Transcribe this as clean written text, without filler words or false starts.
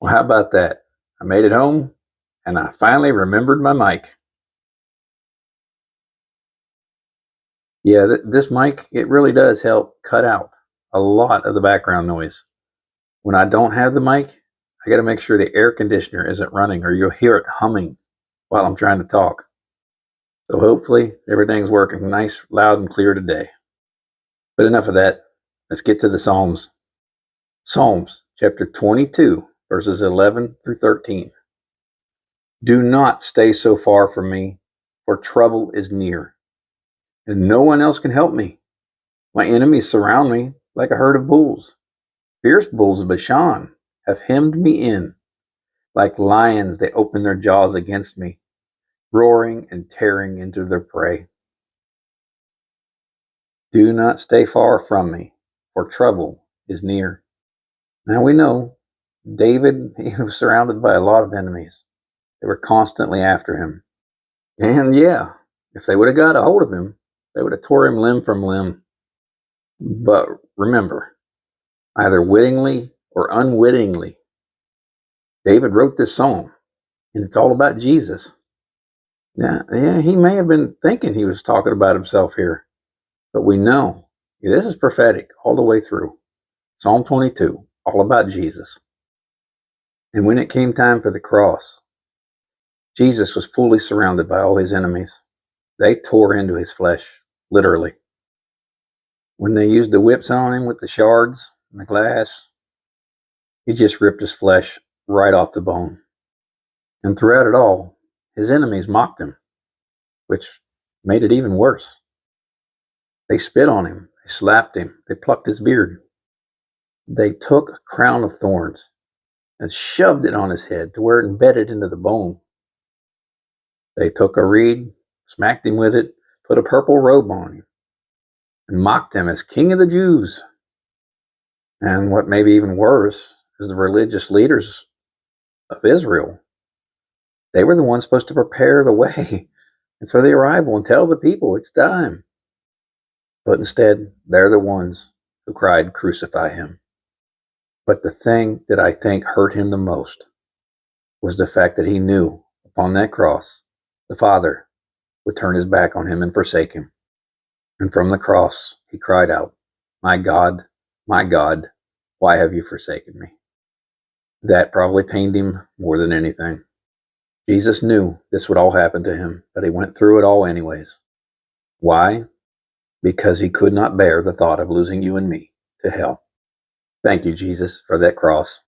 Well, how about that? I made it home and I finally remembered my mic. Yeah, this mic, it really does help cut out a lot of the background noise. When I don't have the mic, I got to make sure the air conditioner isn't running or you'll hear it humming while I'm trying to talk. So hopefully everything's working nice, loud, and clear today. But enough of that. Let's get to the Psalms. Psalms chapter 22, verses 11 through 13. Do not stay so far from me, for trouble is near, and no one else can help me. My enemies surround me like a herd of bulls. Fierce bulls of Bashan have hemmed me in. Like lions, they open their jaws against me, roaring and tearing into their prey. Do not stay far from me, for trouble is near. Now we know David, he was surrounded by a lot of enemies. They were constantly after him. And yeah, if they would have got a hold of him, they would have tore him limb from limb. But remember, either wittingly or unwittingly, David wrote this psalm, and it's all about Jesus. Yeah, he may have been thinking he was talking about himself here, but we know this is prophetic all the way through. Psalm 22, all about Jesus. And when it came time for the cross, Jesus was fully surrounded by all his enemies. They tore into his flesh, literally. When they used the whips on him with the shards and the glass, he just ripped his flesh right off the bone. And throughout it all, his enemies mocked him, which made it even worse. They spit on him, they slapped him, they plucked his beard. They took a crown of thorns and shoved it on his head to where it embedded into the bone. They took a reed, smacked him with it, put a purple robe on him, and mocked him as King of the Jews. And what may be even worse is the religious leaders of Israel. They were the ones supposed to prepare the way for the arrival and tell the people it's time. But instead, they're the ones who cried, "Crucify him." But the thing that I think hurt him the most was the fact that he knew upon that cross, the Father would turn his back on him and forsake him. And from the cross, he cried out, my God, why have you forsaken me?" That probably pained him more than anything. Jesus knew this would all happen to him, but he went through it all anyways. Why? Because he could not bear the thought of losing you and me to hell. Thank you, Jesus, for that cross.